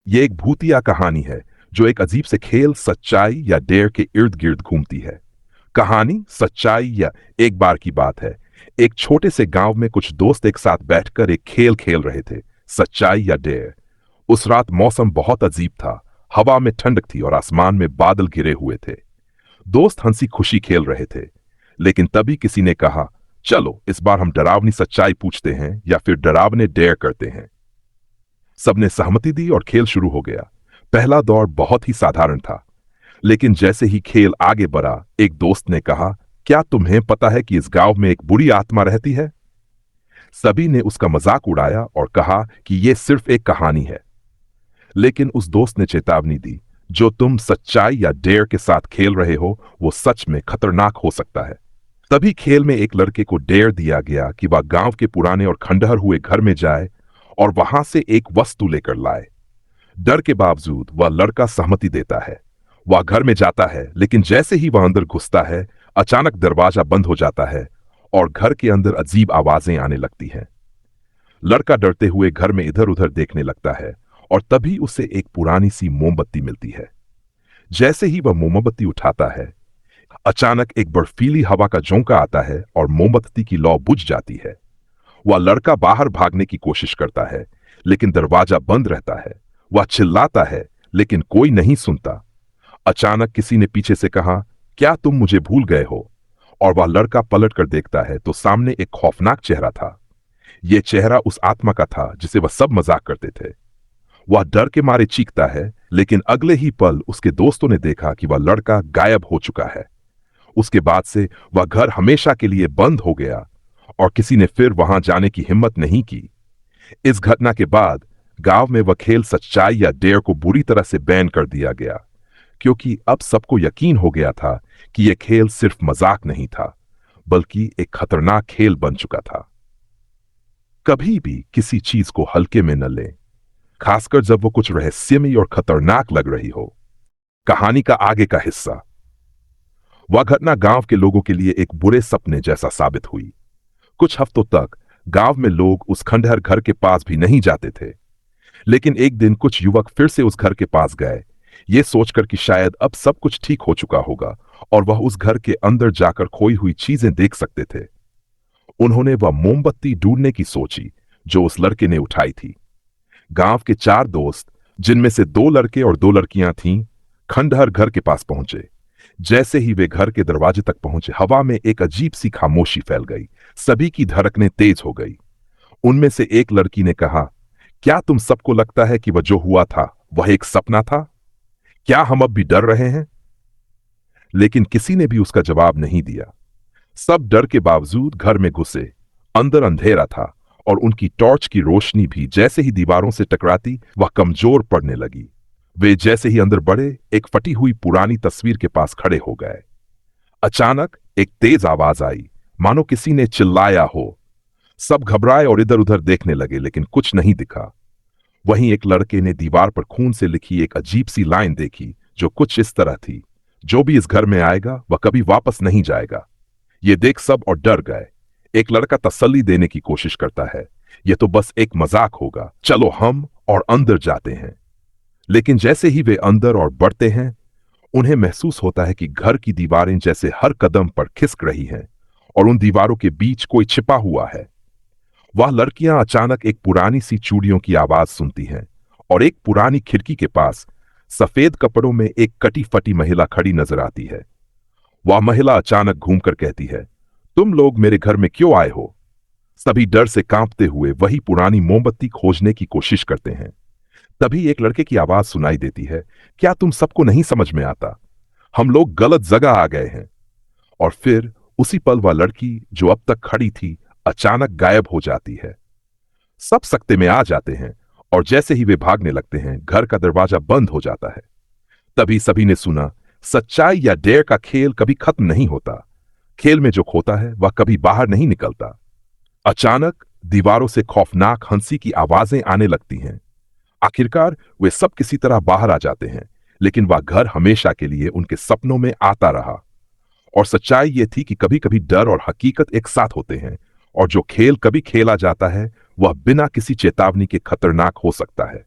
ये एक भूतिया कहानी है जो एक अजीब से खेल सच्चाई या डेयर के इर्द गिर्द घूमती है। कहानी सच्चाई या एक बार की बात है। एक छोटे से गांव में कुछ दोस्त एक साथ बैठकर एक खेल खेल रहे थे, सच्चाई या डेयर। उस रात मौसम बहुत अजीब था। हवा में ठंडक थी और आसमान में बादल घिरे हुए थे। दोस्त हंसी खुशी खेल रहे थे, लेकिन तभी किसी ने कहा, चलो इस बार हम डरावनी सच्चाई पूछते हैं या फिर डरावने डेयर करते हैं। सबने सहमति दी और खेल शुरू हो गया। पहला दौर बहुत ही साधारण था, लेकिन जैसे ही खेल आगे बढ़ा, एक दोस्त ने कहा, क्या तुम्हें पता है कि इस गांव में एक बुरी आत्मा रहती है? सभी ने उसका मजाक उड़ाया और कहा कि यह सिर्फ एक कहानी है। लेकिन उस दोस्त ने चेतावनी दी, जो तुम सच्चाई या डेयर के साथ खेल रहे हो वो सच में खतरनाक हो सकता है। तभी खेल में एक लड़के को डेयर दिया गया कि वह गांव के पुराने और खंडहर हुए घर में जाए और वहां से एक वस्तु लेकर लाए। डर के बावजूद वह लड़का सहमति देता है। वह घर में जाता है, लेकिन जैसे ही वह अंदर घुसता है, अचानक दरवाजा बंद हो जाता है और घर के अंदर अजीब आवाजें आने लगती हैं। लड़का डरते हुए घर में इधर उधर देखने लगता है और तभी उसे एक पुरानी सी मोमबत्ती मिलती है। जैसे ही वह मोमबत्ती उठाता है, अचानक एक बर्फीली हवा का झोंका आता है और मोमबत्ती की लौ बुझ जाती है। वह लड़का बाहर भागने की कोशिश करता है, लेकिन दरवाजा बंद रहता है। वह चिल्लाता है, लेकिन कोई नहीं सुनता। अचानक किसी ने पीछे से कहा, क्या तुम मुझे भूल गए हो? और वह लड़का पलट कर देखता है तो सामने एक खौफनाक चेहरा था। यह चेहरा उस आत्मा का था जिसे वह सब मजाक करते थे। वह डर के मारे चीखता है, लेकिन अगले ही पल उसके दोस्तों ने देखा कि वह लड़का गायब हो चुका है। उसके बाद से वह घर हमेशा के लिए बंद हो गया और किसी ने फिर वहां जाने की हिम्मत नहीं की। इस घटना के बाद गांव में वह खेल सच्चाई या डेयर को बुरी तरह से बैन कर दिया गया, क्योंकि अब सबको यकीन हो गया था कि यह खेल सिर्फ मजाक नहीं था, बल्कि एक खतरनाक खेल बन चुका था। कभी भी किसी चीज को हल्के में न लें, खासकर जब वो कुछ रहस्यमय और खतरनाक लग रही हो। कहानी का आगे का हिस्सा। वह घटना गांव के लोगों के लिए एक बुरे सपने जैसा साबित हुई। कुछ हफ्तों तक गांव में लोग उस खंडहर घर के पास भी नहीं जाते थे, लेकिन एक दिन कुछ युवक फिर से उस घर के पास गए, ये सोचकर कि शायद अब सब कुछ ठीक हो चुका होगा और वह उस घर के अंदर जाकर खोई हुई चीजें देख सकते थे। उन्होंने वह मोमबत्ती ढूंढने की सोची जो उस लड़के ने उठाई थी। गांव के 4 दोस्त, जिनमें से 2 लड़के और 2 लड़कियां थीं, खंडहर घर के पास पहुंचे। जैसे ही वे घर के दरवाजे तक पहुंचे, हवा में एक अजीब सी खामोशी फैल गई। सभी की धड़कनें तेज हो गई। उनमें से एक लड़की ने कहा, क्या तुम सबको लगता है कि वह जो हुआ था वह एक सपना था? क्या हम अब भी डर रहे हैं? लेकिन किसी ने भी उसका जवाब नहीं दिया। सब डर के बावजूद घर में घुसे। अंदर अंधेरा था और उनकी टॉर्च की रोशनी भी जैसे ही दीवारों से टकराती वह कमजोर पड़ने लगी। वे जैसे ही अंदर बढ़े, एक फटी हुई पुरानी तस्वीर के पास खड़े हो गए। अचानक एक तेज आवाज आई, मानो किसी ने चिल्लाया हो। सब घबराए और इधर उधर देखने लगे, लेकिन कुछ नहीं दिखा। वहीं एक लड़के ने दीवार पर खून से लिखी एक अजीब सी लाइन देखी, जो कुछ इस तरह थी, जो भी इस घर में आएगा वह कभी वापस नहीं जाएगा। ये देख सब और डर गए। एक लड़का तसल्ली देने की कोशिश करता है, यह तो बस एक मजाक होगा, चलो हम और अंदर जाते हैं। लेकिन जैसे ही वे अंदर और बढ़ते हैं, उन्हें महसूस होता है कि घर की दीवारें जैसे हर कदम पर खिसक रही हैं और उन दीवारों के बीच कोई छिपा हुआ है। वह लड़कियां अचानक एक पुरानी सी चूड़ियों की आवाज सुनती हैं और एक पुरानी खिड़की के पास सफेद कपड़ों में एक कटी फटी महिला खड़ी नजर आती है। वह महिला अचानक घूमकर कहती है, तुम लोग मेरे घर में क्यों आए हो? सभी डर से कांपते हुए वही पुरानी मोमबत्ती खोजने की कोशिश करते हैं। तभी एक लड़के की आवाज सुनाई देती है, क्या तुम सबको नहीं समझ में आता? हम लोग गलत जगह आ गए हैं। और फिर उसी पल वह लड़की जो अब तक खड़ी थी अचानक गायब हो जाती है। सब सकते में आ जाते हैं और जैसे ही वे भागने लगते हैं, घर का दरवाजा बंद हो जाता है। तभी सभी ने सुना, सच्चाई या डेयर का खेल कभी खत्म नहीं होता। खेल में जो खोता है वह कभी बाहर नहीं निकलता। अचानक दीवारों से खौफनाक हंसी की आवाजें आने लगती हैं। आखिरकार वे सब किसी तरह बाहर आ जाते हैं, लेकिन वह घर हमेशा के लिए उनके सपनों में आता रहा। और सच्चाई यह थी कि कभी कभी डर और हकीकत एक साथ होते हैं, और जो खेल कभी खेला जाता है वह बिना किसी चेतावनी के खतरनाक हो सकता है।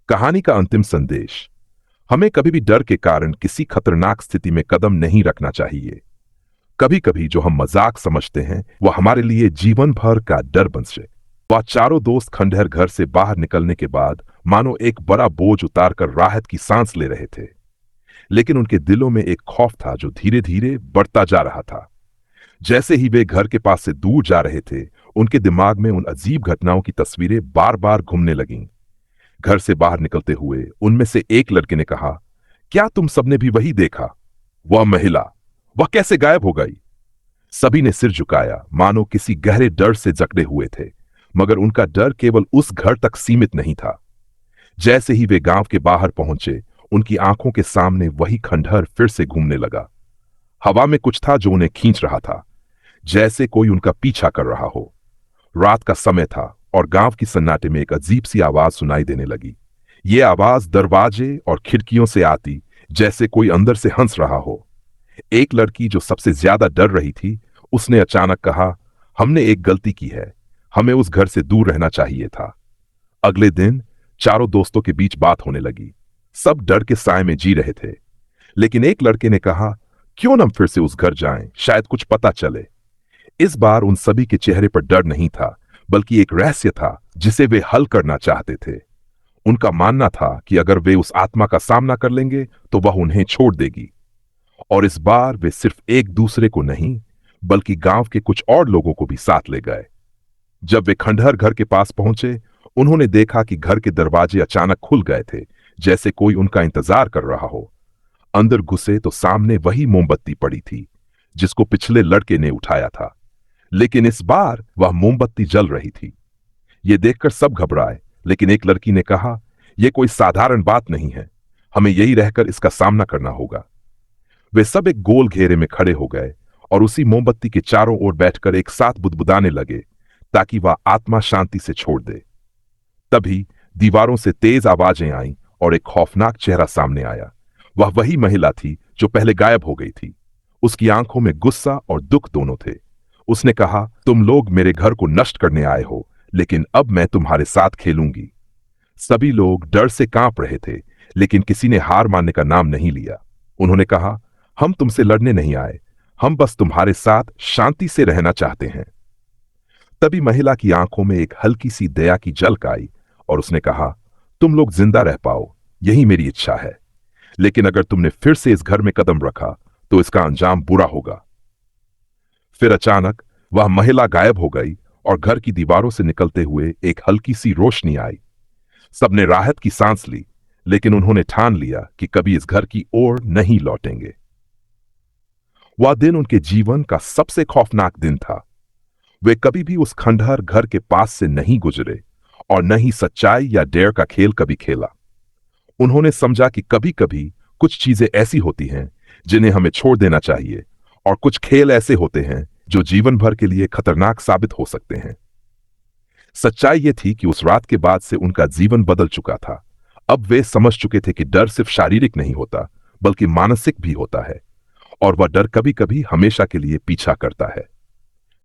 कहानी का अंतिम संदेश। हमें कभी भी डर के कारण किसी खतरनाक स्थिति में कदम नहीं रखना चाहिए। कभी कभी जो हम मजाक समझते हैं वह हमारे लिए जीवन भर का डर बन जाए। वह चारों दोस्त खंडहर घर से बाहर निकलने के बाद मानो एक बड़ा बोझ उतारकर राहत की सांस ले रहे थे, लेकिन उनके दिलों में एक खौफ था जो धीरे धीरे बढ़ता जा रहा था। जैसे ही वे घर के पास से दूर जा रहे थे, उनके दिमाग में उन अजीब घटनाओं की तस्वीरें बार बार घूमने लगीं। घर से बाहर निकलते हुए उनमें से एक लड़के ने कहा, क्या तुम सबने भी वही देखा? वह महिला, वह कैसे गायब हो गई? सभी ने सिर झुकाया, मानो किसी गहरे डर से जकड़े हुए थे, मगर उनका डर केवल उस घर तक सीमित नहीं था। जैसे ही वे गांव के बाहर पहुंचे, उनकी आंखों के सामने वही खंडहर फिर से घूमने लगा। हवा में कुछ था जो उन्हें खींच रहा था, जैसे कोई उनका पीछा कर रहा हो। रात का समय था और गांव की सन्नाटे में एक अजीब सी आवाज सुनाई देने लगी। ये आवाज दरवाजे और खिड़कियों से आती, जैसे कोई अंदर से हंस रहा हो। एक लड़की जो सबसे ज्यादा डर रही थी, उसने अचानक कहा, हमने एक गलती की है, हमें उस घर से दूर रहना चाहिए था। अगले दिन चारों दोस्तों के बीच बात होने लगी। सब डर के साए में जी रहे थे, लेकिन एक लड़के ने कहा, क्यों न हम फिर से उस घर जाएं, शायद कुछ पता चले। इस बार उन सभी के चेहरे पर डर नहीं था, बल्कि एक रहस्य था जिसे वे हल करना चाहते थे। उनका मानना था कि अगर वे उस आत्मा का सामना कर लेंगे तो वह उन्हें छोड़ देगी। और इस बार वे सिर्फ एक दूसरे को नहीं, बल्कि गांव के कुछ और लोगों को भी साथ ले गए। जब वे खंडहर घर के पास पहुंचे, उन्होंने देखा कि घर के दरवाजे अचानक खुल गए थे, जैसे कोई उनका इंतजार कर रहा हो। अंदर घुसे तो सामने वही मोमबत्ती पड़ी थी जिसको पिछले लड़के ने उठाया था, लेकिन इस बार वह मोमबत्ती जल रही थी। यह देखकर सब घबराए, लेकिन एक लड़की ने कहा, यह कोई साधारण बात नहीं है, हमें यही रहकर इसका सामना करना होगा। वे सब एक गोल घेरे में खड़े हो गए और उसी मोमबत्ती के चारों ओर बैठकर एक साथ बुदबुदाने लगे ताकि वह आत्मा शांति से छोड़ दे। तभी दीवारों से तेज आवाजें आईं और एक खौफनाक चेहरा सामने आया। वह वही महिला थी जो पहले गायब हो गई थी। उसकी आंखों में गुस्सा और दुख दोनों थे। उसने कहा, तुम लोग मेरे घर को नष्ट करने आए हो, लेकिन अब मैं तुम्हारे साथ खेलूंगी। सभी लोग डर से कांप रहे थे, लेकिन किसी ने हार मानने का नाम नहीं लिया। उन्होंने कहा, हम तुमसे लड़ने नहीं आए, हम बस तुम्हारे साथ शांति से रहना चाहते हैं। तभी महिला की आंखों में एक हल्की सी दया की झलक आई और उसने कहा, तुम लोग जिंदा रह पाओ, यही मेरी इच्छा है, लेकिन अगर तुमने फिर से इस घर में कदम रखा तो इसका अंजाम बुरा होगा। फिर अचानक वह महिला गायब हो गई और घर की दीवारों से निकलते हुए एक हल्की सी रोशनी आई। सबने राहत की सांस ली, लेकिन उन्होंने ठान लिया कि कभी इस घर की ओर नहीं लौटेंगे। वह दिन उनके जीवन का सबसे खौफनाक दिन था। वे कभी भी उस खंडहर घर के पास से नहीं गुजरे और न ही सच्चाई या डेयर का खेल कभी खेला। उन्होंने समझा कि कभी कभी कुछ चीजें ऐसी होती हैं जिन्हें हमें छोड़ देना चाहिए, और कुछ खेल ऐसे होते हैं जो जीवन भर के लिए खतरनाक साबित हो सकते हैं। सच्चाई यह थी कि उस रात के बाद से उनका जीवन बदल चुका था। अब वे समझ चुके थे कि डर सिर्फ शारीरिक नहीं होता, बल्कि मानसिक भी होता है, और वह डर कभी कभी हमेशा के लिए पीछा करता है।